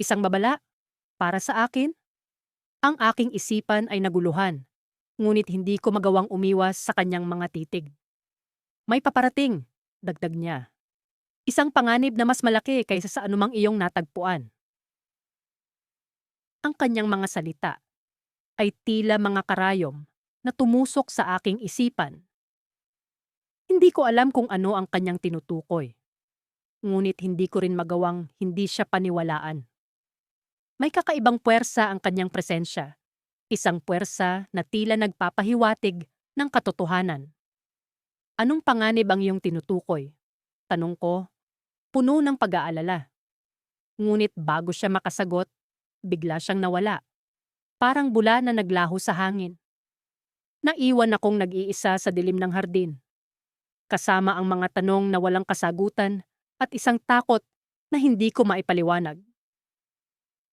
Isang babala? Para sa akin? Ang aking isipan ay naguluhan, ngunit hindi ko magawang umiwas sa kanyang mga titig. May paparating, dagdag niya. Isang panganib na mas malaki kaysa sa anumang iyong natagpuan. Ang kanyang mga salita ay tila mga karayom na tumusok sa aking isipan. Hindi ko alam kung ano ang kanyang tinutukoy, ngunit hindi ko rin magawang hindi siya paniwalaan. May kakaibang puwersa ang kanyang presensya, isang puwersa na tila nagpapahiwatig ng katotohanan. Anong panganib ang iyong tinutukoy? Tanong ko, puno ng pag-aalala. Ngunit bago siya makasagot, bigla siyang nawala. Parang bula na naglaho sa hangin. Naiwan akong nag-iisa sa dilim ng hardin, kasama ang mga tanong na walang kasagutan at isang takot na hindi ko maipaliwanag.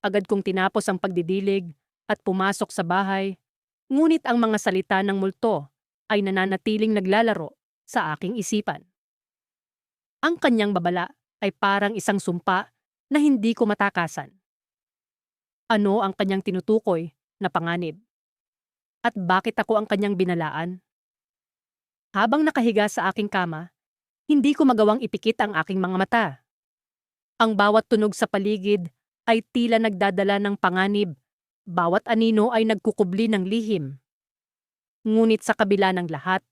Agad kong tinapos ang pagdidilig at pumasok sa bahay, ngunit ang mga salita ng multo ay nananatiling naglalaro sa aking isipan. Ang kanyang babala ay parang isang sumpa na hindi ko matakasan. Ano ang kanyang tinutukoy na panganib? At bakit ako ang kanyang binalaan? Habang nakahiga sa aking kama, hindi ko magawang ipikit ang aking mga mata. Ang bawat tunog sa paligid ay tila nagdadala ng panganib, bawat anino ay nagkukubli ng lihim. Ngunit sa kabila ng lahat,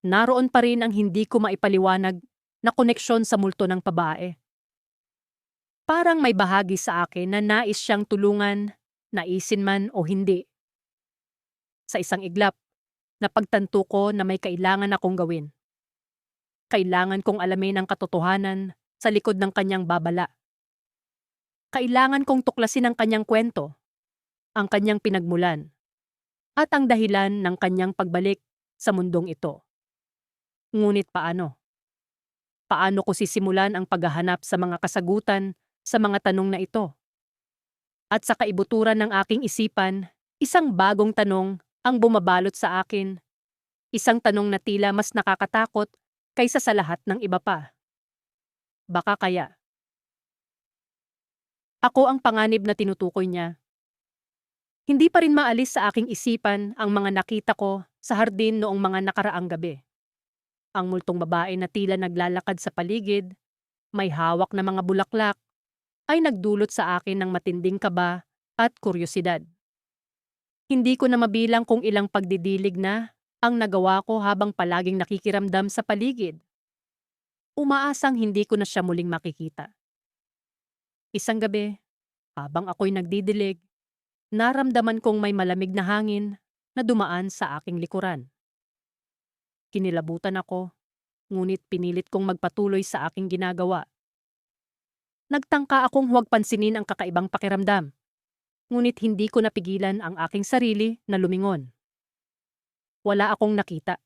naroon pa rin ang hindi ko maipaliwanag na koneksyon sa multo ng babae. Parang may bahagi sa akin na nais siyang tulungan, naisin man o hindi. Sa isang iglap, napagtanto ko na may kailangan akong gawin. Kailangan kong alamin ang katotohanan sa likod ng kanyang babala. Kailangan kong tuklasin ang kanyang kwento, ang kanyang pinagmulan, at ang dahilan ng kanyang pagbalik sa mundong ito. Ngunit paano? Paano ko sisimulan ang paghahanap sa mga kasagutan sa mga tanong na ito? At sa kaibuturan ng aking isipan, isang bagong tanong ang bumabalot sa akin. Isang tanong na tila mas nakakatakot kaysa sa lahat ng iba pa. Baka kaya ako ang panganib na tinutukoy niya. Hindi pa rin maalis sa aking isipan ang mga nakita ko sa hardin noong mga nakaraang gabi. Ang multong babae na tila naglalakad sa paligid, may hawak na mga bulaklak, ay nagdulot sa akin ng matinding kaba at kuryosidad. Hindi ko na mabilang kung ilang pagdidilig na ang nagawa ko habang palaging nakikiramdam sa paligid. Umaasang hindi ko na siya muling makikita. Isang gabi, habang ako'y nagdidilig, naramdaman kong may malamig na hangin na dumaan sa aking likuran. Kinilabutan ako, ngunit pinilit kong magpatuloy sa aking ginagawa. Nagtangka akong huwag pansinin ang kakaibang pakiramdam, ngunit hindi ko napigilan ang aking sarili na lumingon. Wala akong nakita,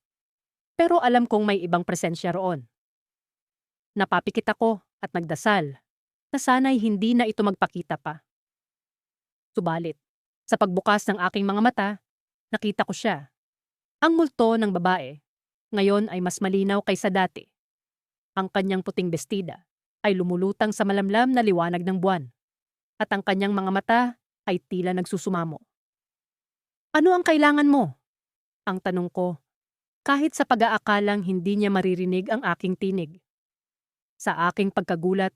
pero alam kong may ibang presensya roon. Napapikit ako at nagdasal na sana'y hindi na ito magpakita pa. Subalit, sa pagbukas ng aking mga mata, nakita ko siya. Ang multo ng babae, ngayon ay mas malinaw kaysa dati. Ang kanyang puting bestida ay lumulutang sa malamlam na liwanag ng buwan, at ang kanyang mga mata ay tila nagsusumamo. Ano ang kailangan mo? Ang tanong ko, kahit sa pag-aakalang hindi niya maririnig ang aking tinig. Sa aking pagkagulat,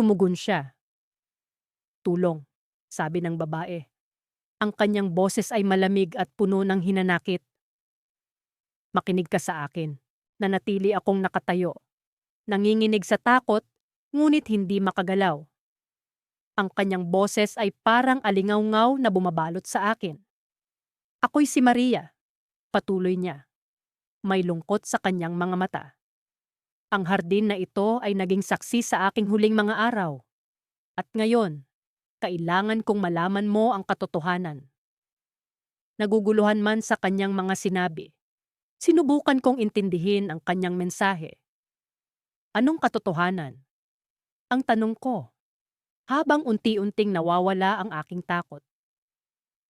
tumugon siya. Tulong, sabi ng babae. Ang kanyang boses ay malamig at puno ng hinanakit. Makinig ka sa akin. Nanatili akong nakatayo. Nanginginig sa takot, ngunit hindi makagalaw. Ang kanyang boses ay parang alingaw-ngaw na bumabalot sa akin. Ako'y si Maria, patuloy niya. May lungkot sa kanyang mga mata. Ang hardin na ito ay naging saksi sa aking huling mga araw. At ngayon, kailangan kong malaman mo ang katotohanan. Naguguluhan man sa kanyang mga sinabi, sinubukan kong intindihin ang kanyang mensahe. Anong katotohanan? Ang tanong ko, habang unti-unting nawawala ang aking takot.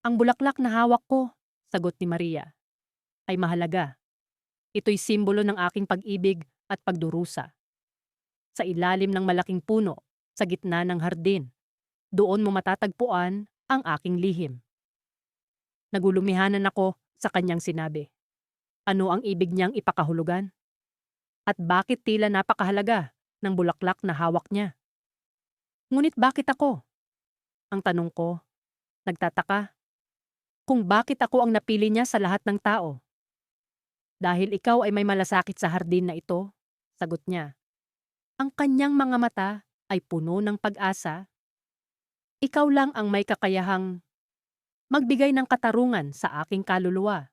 Ang bulaklak na hawak ko, sagot ni Maria, ay mahalaga. Ito'y simbolo ng aking pag-ibig at pagdurusa. Sa ilalim ng malaking puno, sa gitna ng hardin, doon mo matatagpuan ang aking lihim. Nagulumihanan ako sa kanyang sinabi. Ano ang ibig niyang ipakahulugan? At bakit tila napakahalaga ng bulaklak na hawak niya? Ngunit bakit ako? Ang tanong ko, nagtataka. Kung bakit ako ang napili niya sa lahat ng tao? Dahil ikaw ay may malasakit sa hardin na ito, sagot niya. Ang kanyang mga mata ay puno ng pag-asa. Ikaw lang ang may kakayahang magbigay ng katarungan sa aking kaluluwa.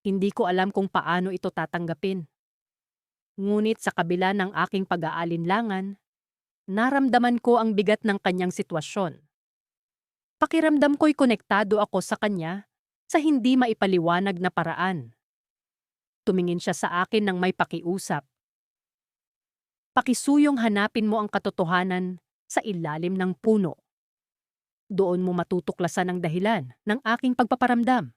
Hindi ko alam kung paano ito tatanggapin. Ngunit sa kabila ng aking pag-aalinlangan, naramdaman ko ang bigat ng kanyang sitwasyon. Pakiramdam ko'y konektado ako sa kanya sa hindi maipaliwanag na paraan. Tumingin siya sa akin ng may pakiusap. Pakisuyong hanapin mo ang katotohanan sa ilalim ng puno. Doon mo matutuklasan ang dahilan ng aking pagpaparamdam.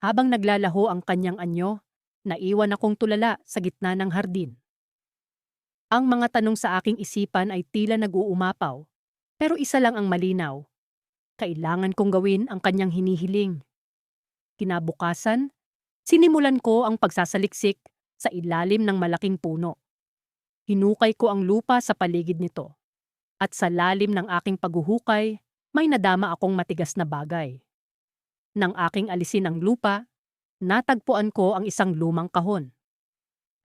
Habang naglalaho ang kanyang anyo, naiwan akong tulala sa gitna ng hardin. Ang mga tanong sa aking isipan ay tila nag-uumapaw, pero isa lang ang malinaw. Kailangan kong gawin ang kanyang hinihiling. Kinabukasan, sinimulan ko ang pagsasaliksik sa ilalim ng malaking puno. Hinukay ko ang lupa sa paligid nito. At sa lalim ng aking paghuhukay, may nadama akong matigas na bagay. Nang aking alisin ang lupa, natagpuan ko ang isang lumang kahon.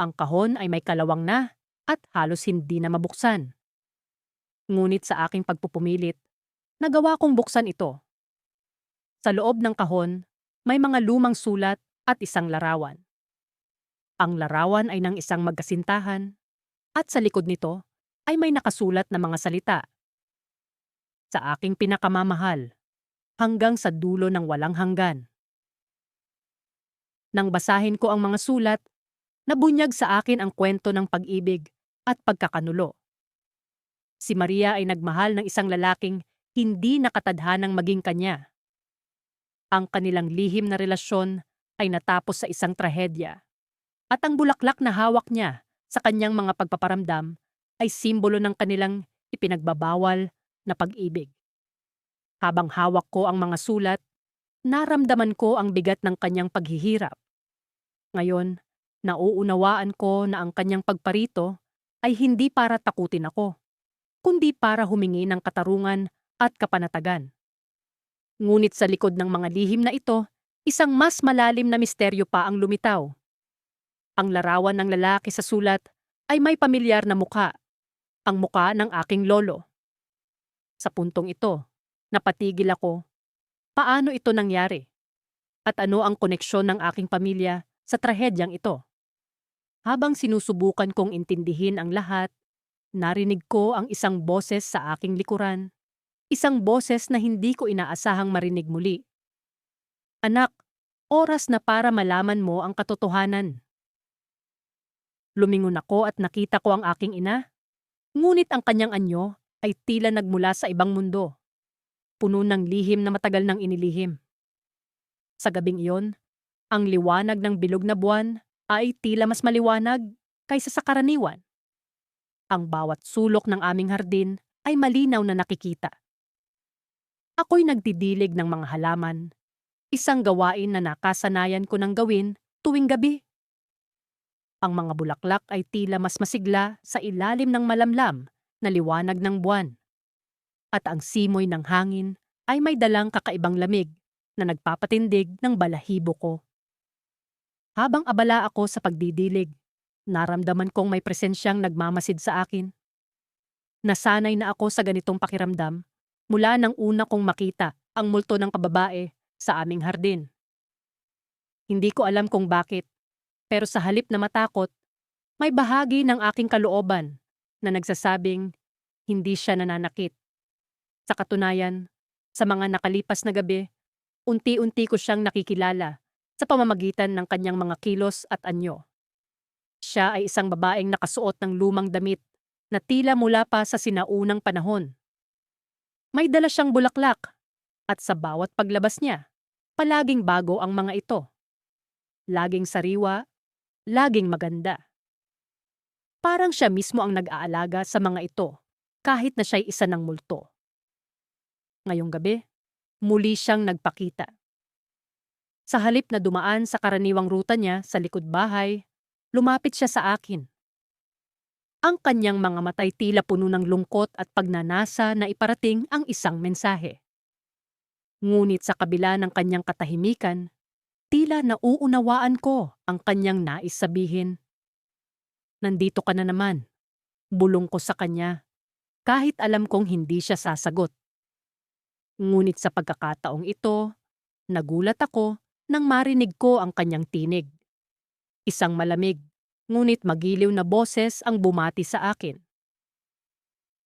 Ang kahon ay may kalawang na at halos hindi na mabuksan. Ngunit sa aking pagpupumilit, nagawa kong buksan ito. Sa loob ng kahon, may mga lumang sulat at isang larawan. Ang larawan ay ng isang magkasintahan at sa likod nito ay may nakasulat na mga salita. Sa aking pinakamamahal, hanggang sa dulo ng walang hanggan. Nang basahin ko ang mga sulat, nabunyag sa akin ang kwento ng pag-ibig at pagkakanulo. Si Maria ay nagmahal ng isang lalaking hindi nakatadhanang maging kanya. Ang kanilang lihim na relasyon ay natapos sa isang trahedya. At ang bulaklak na hawak niya sa kanyang mga pagpaparamdam ay simbolo ng kanilang ipinagbabawal na pag-ibig. Habang hawak ko ang mga sulat, naramdaman ko ang bigat ng kanyang paghihirap. Ngayon, nauunawaan ko na ang kanyang pagparito ay hindi para takutin ako, kundi para humingi ng katarungan at kapanatagan. Ngunit sa likod ng mga lihim na ito, isang mas malalim na misteryo pa ang lumitaw. Ang larawan ng lalaki sa sulat ay may pamilyar na mukha, ang mukha ng aking lolo. Sa puntong ito, napatigil ako. Paano ito nangyari? At ano ang koneksyon ng aking pamilya sa trahedyang ito? Habang sinusubukan kong intindihin ang lahat, narinig ko ang isang boses sa aking likuran. Isang boses na hindi ko inaasahang marinig muli. Anak, oras na para malaman mo ang katotohanan. Lumingon ako at nakita ko ang aking ina. Ngunit ang kanyang anyo ay tila nagmula sa ibang mundo. Puno ng lihim na matagal nang inilihim. Sa gabing iyon, ang liwanag ng bilog na buwan ay tila mas maliwanag kaysa sa karaniwan. Ang bawat sulok ng aming hardin ay malinaw na nakikita. Ako'y nagdidilig ng mga halaman, isang gawain na nakasanayan ko ng gawin tuwing gabi. Ang mga bulaklak ay tila mas masigla sa ilalim ng malamlam na liwanag ng buwan. At ang simoy ng hangin ay may dalang kakaibang lamig na nagpapatindig ng balahibo ko. Habang abala ako sa pagdidilig, naramdaman kong may presensyang nagmamasid sa akin. Nasanay na ako sa ganitong pakiramdam mula nang una kong makita ang multo ng kababae sa aming hardin. Hindi ko alam kung bakit, pero sa halip na matakot, may bahagi ng aking kalooban na nagsasabing hindi siya nananakit. Sa katunayan, sa mga nakalipas na gabi, unti-unti ko siyang nakikilala sa pamamagitan ng kanyang mga kilos at anyo. Siya ay isang babaeng nakasuot ng lumang damit na tila mula pa sa sinaunang panahon. May dala siyang bulaklak at sa bawat paglabas niya, palaging bago ang mga ito. Laging sariwa, laging maganda. Parang siya mismo ang nag-aalaga sa mga ito, kahit na siya'y isa ng multo. Ngayong gabi, muli siyang nagpakita. Sa halip na dumaan sa karaniwang ruta niya sa likod bahay, lumapit siya sa akin. Ang kanyang mga matay tila puno ng lungkot at pagnanasa na iparating ang isang mensahe. Ngunit sa kabila ng kanyang katahimikan, tila nauunawaan ko ang kanyang nais sabihin. Nandito ka na naman, bulong ko sa kanya, kahit alam kong hindi siya sasagot. Ngunit sa pagkakataong ito, nagulat ako nang marinig ko ang kanyang tinig. Isang malamig, ngunit magiliw na boses ang bumati sa akin.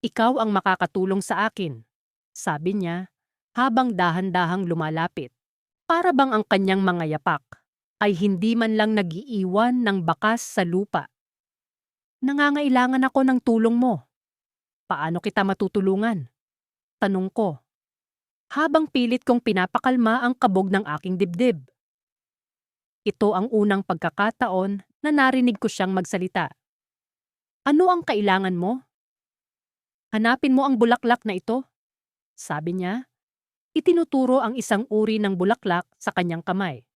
Ikaw ang makakatulong sa akin, sabi niya habang dahan-dahang lumalapit. Para bang ang kanyang mga yapak ay hindi man lang nag-iiwan ng bakas sa lupa. Nangangailangan ako ng tulong mo. Paano kita matutulungan? Tanong ko, habang pilit kong pinapakalma ang kabog ng aking dibdib. Ito ang unang pagkakataon na narinig ko siyang magsalita. Ano ang kailangan mo? Hanapin mo ang bulaklak na ito, sabi niya. Itinuturo ang isang uri ng bulaklak sa kanyang kamay.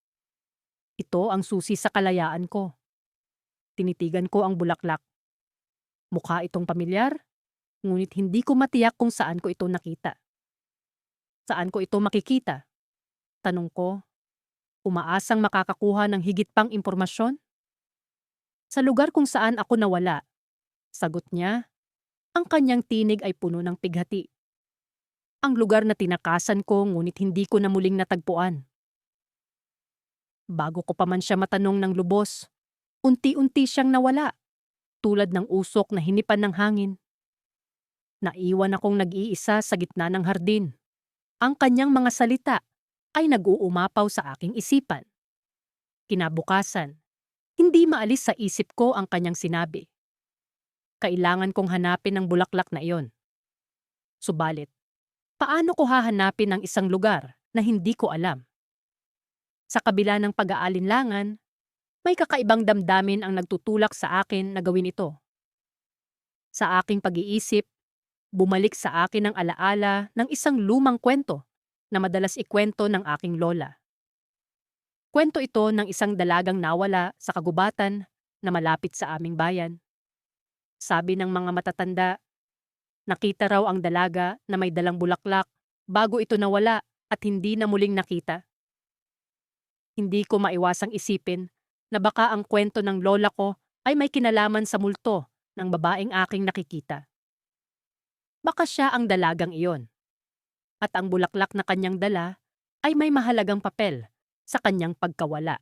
Ito ang susi sa kalayaan ko. Tinitigan ko ang bulaklak. Mukha itong pamilyar, ngunit hindi ko matiyak kung saan ko ito nakita. Saan ko ito makikita? Tanong ko, umaasang makakakuha ng higit pang impormasyon? Sa lugar kung saan ako nawala, sagot niya, ang kanyang tinig ay puno ng pighati. Ang lugar na tinakasan ko ngunit hindi ko na muling natagpuan. Bago ko pa man siya matanong ng lubos, unti-unti siyang nawala, tulad ng usok na hinipan ng hangin. Naiwan akong nag-iisa sa gitna ng hardin. Ang kanyang mga salita ay nag-uumapaw sa aking isipan. Kinabukasan, hindi maalis sa isip ko ang kanyang sinabi. Kailangan kong hanapin ang bulaklak na iyon. Subalit, paano ko hahanapin ang isang lugar na hindi ko alam? Sa kabila ng pag-aalinlangan, may kakaibang damdamin ang nagtutulak sa akin na gawin ito. Sa aking pag-iisip, bumalik sa akin ang alaala ng isang lumang kwento na madalas ikwento ng aking lola. Kwento ito ng isang dalagang nawala sa kagubatan na malapit sa aming bayan. Sabi ng mga matatanda, nakita raw ang dalaga na may dalang bulaklak bago ito nawala at hindi na muling nakita. Hindi ko maiwasang isipin na baka ang kwento ng lola ko ay may kinalaman sa multo ng babaeng aking nakikita. Baka siya ang dalagang iyon. At ang bulaklak na kanyang dala ay may mahalagang papel sa kanyang pagkawala.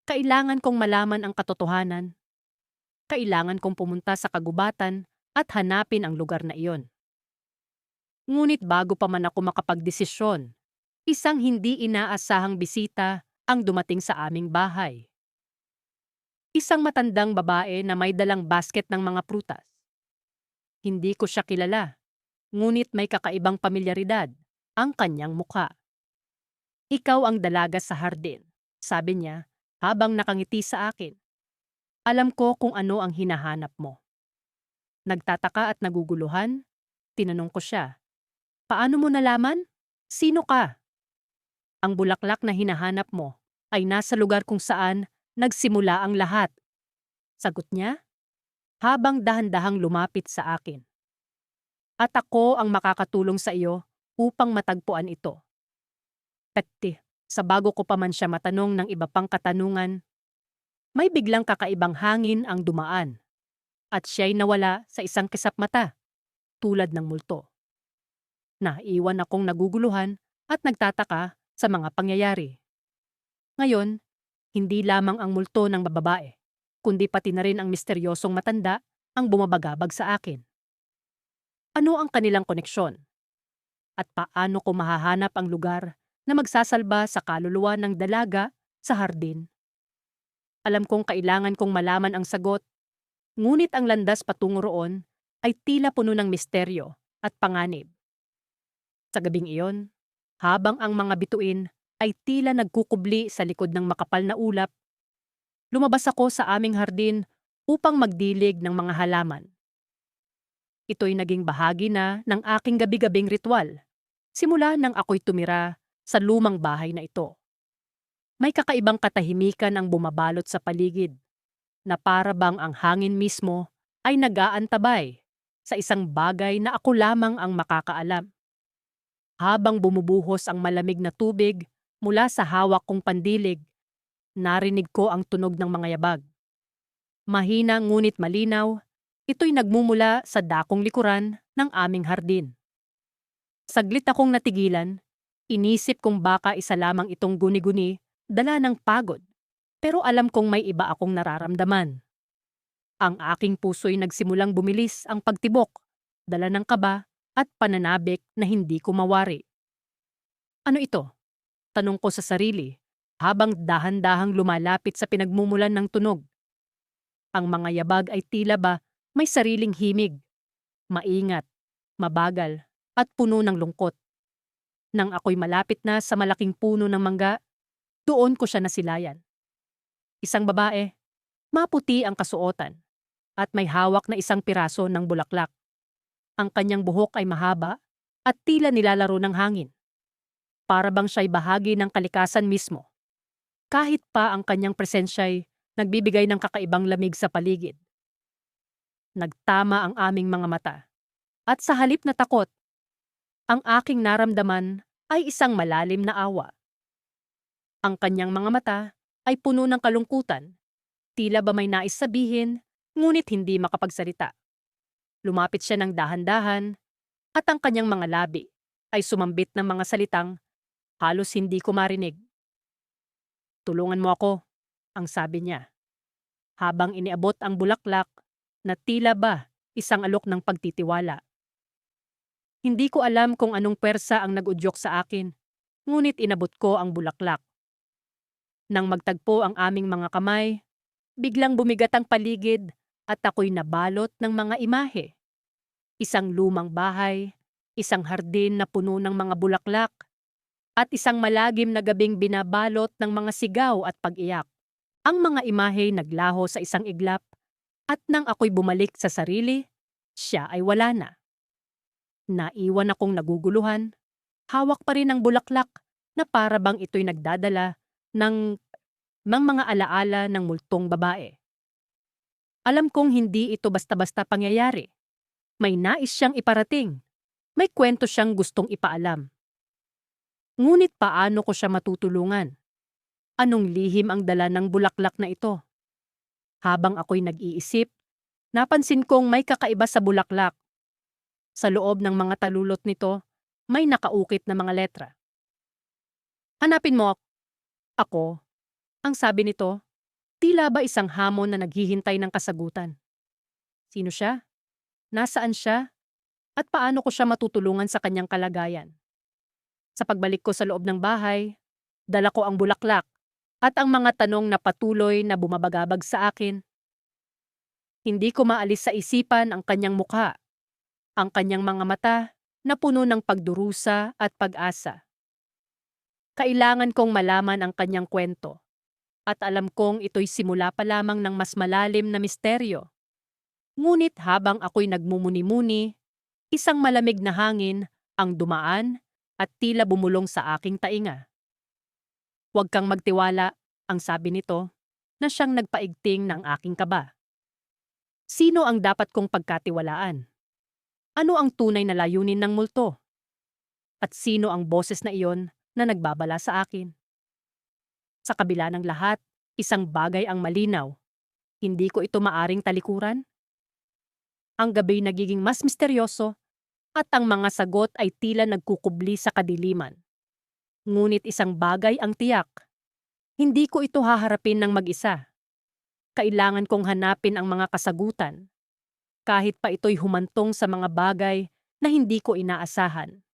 Kailangan kong malaman ang katotohanan. Kailangan kong pumunta sa kagubatan at hanapin ang lugar na iyon. Ngunit bago pa man ako makapagdesisyon, isang hindi inaasahang bisita ang dumating sa aming bahay. Isang matandang babae na may dalang basket ng mga prutas. Hindi ko siya kilala, ngunit may kakaibang pamilyaridad ang kanyang mukha. Ikaw ang dalaga sa hardin, sabi niya habang nakangiti sa akin. Alam ko kung ano ang hinahanap mo. Nagtataka at naguguluhan, tinanong ko siya. Paano mo nalaman? Sino ka? Ang bulaklak na hinahanap mo ay nasa lugar kung saan nagsimula ang lahat. Sagot niya, habang dahan-dahang lumapit sa akin. At ako ang makakatulong sa iyo upang matagpuan ito. Pati, sa bago ko pa man siya matanong ng iba pang katanungan, may biglang kakaibang hangin ang dumaan at siya'y nawala sa isang kisap mata, tulad ng multo. Naiwan akong naguguluhan at nagtataka sa mga pangyayari. Ngayon, hindi lamang ang multo ng babae, kundi pati na rin ang misteryosong matanda ang bumabagabag sa akin. Ano ang kanilang koneksyon? At paano ko mahahanap ang lugar na magsasalba sa kaluluwa ng dalaga sa hardin? Alam kong kailangan kong malaman ang sagot, ngunit ang landas patungo roon ay tila puno ng misteryo at panganib. Sa gabing iyon, habang ang mga bituin ay tila nagkukubli sa likod ng makapal na ulap, lumabas ako sa aming hardin upang magdilig ng mga halaman. Ito'y naging bahagi na ng aking gabi-gabing ritual, simula nang ako'y tumira sa lumang bahay na ito. May kakaibang katahimikan ang bumabalot sa paligid, na para bang ang hangin mismo ay nag-aantabay sa isang bagay na ako lamang ang makakaalam. Habang bumubuhos ang malamig na tubig mula sa hawak kong pandilig, narinig ko ang tunog ng mga yabag. Mahina ngunit malinaw, ito'y nagmumula sa dakong likuran ng aming hardin. Saglit akong natigilan, inisip kong baka isa lamang itong guni-guni, dala ng pagod. Pero alam kong may iba akong nararamdaman. Ang aking puso'y nagsimulang bumilis ang pagtibok, dala ng kaba at pananabik na hindi ko mawari. Ano ito? Tanong ko sa sarili, habang dahan-dahang lumalapit sa pinagmumulan ng tunog. Ang mga yabag ay tila ba may sariling himig, maingat, mabagal, at puno ng lungkot. Nang ako'y malapit na sa malaking puno ng mangga, doon ko siya nasilayan. Isang babae, maputi ang kasuotan, at may hawak na isang piraso ng bulaklak. Ang kanyang buhok ay mahaba at tila nilalaro ng hangin. Para bang siya'y bahagi ng kalikasan mismo. Kahit pa ang kanyang presensya'y nagbibigay ng kakaibang lamig sa paligid. Nagtama ang aming mga mata. At sa halip na takot, ang aking naramdaman ay isang malalim na awa. Ang kanyang mga mata ay puno ng kalungkutan. Tila ba may nais sabihin, ngunit hindi makapagsalita. Lumapit siya ng dahan-dahan, at ang kanyang mga labi ay sumambit ng mga salitang halos hindi ko marinig. "Tulungan mo ako," ang sabi niya, habang iniabot ang bulaklak na tila ba isang alok ng pagtitiwala. Hindi ko alam kung anong pwersa ang nag-udyok sa akin, ngunit inabot ko ang bulaklak. Nang magtagpo ang aming mga kamay, biglang bumigat ang paligid at ako'y nabalot ng mga imahe. Isang lumang bahay, isang hardin na puno ng mga bulaklak, at isang malagim na gabing binabalot ng mga sigaw at pag-iyak. Ang mga imahe naglaho sa isang iglap, at nang ako'y bumalik sa sarili, siya ay wala na. Naiwan akong naguguluhan, hawak pa rin ang bulaklak na para bang ito'y nagdadala ng mga alaala ng multong babae. Alam kong hindi ito basta-basta pangyayari. May nais siyang iparating. May kwento siyang gustong ipaalam. Ngunit paano ko siya matutulungan? Anong lihim ang dala ng bulaklak na ito? Habang ako'y nag-iisip, napansin kong may kakaiba sa bulaklak. Sa loob ng mga talulot nito, may nakaukit na mga letra. "Hanapin mo ako," ang sabi nito, tila ba isang hamon na naghihintay ng kasagutan. Sino siya? Nasaan siya? At paano ko siya matutulungan sa kanyang kalagayan? Sa pagbalik ko sa loob ng bahay, dala ko ang bulaklak at ang mga tanong na patuloy na bumabagabag sa akin. Hindi ko maalis sa isipan ang kanyang mukha, ang kanyang mga mata na puno ng pagdurusa at pag-asa. Kailangan kong malaman ang kanyang kwento, at alam kong ito'y simula pa lamang ng mas malalim na misteryo. Ngunit habang ako'y nagmumuni-muni, isang malamig na hangin ang dumaan at tila bumulong sa aking tainga. "Huwag kang magtiwala," ang sabi nito, na siyang nagpaigting ng aking kaba. Sino ang dapat kong pagkatiwalaan? Ano ang tunay na layunin ng multo? At sino ang boses na iyon na nagbabala sa akin? Sa kabila ng lahat, isang bagay ang malinaw. Hindi ko ito maaring talikuran. Ang gabi nagiging mas misteryoso at ang mga sagot ay tila nagkukubli sa kadiliman. Ngunit isang bagay ang tiyak. Hindi ko ito haharapin ng mag-isa. Kailangan kong hanapin ang mga kasagutan, kahit pa ito'y humantong sa mga bagay na hindi ko inaasahan.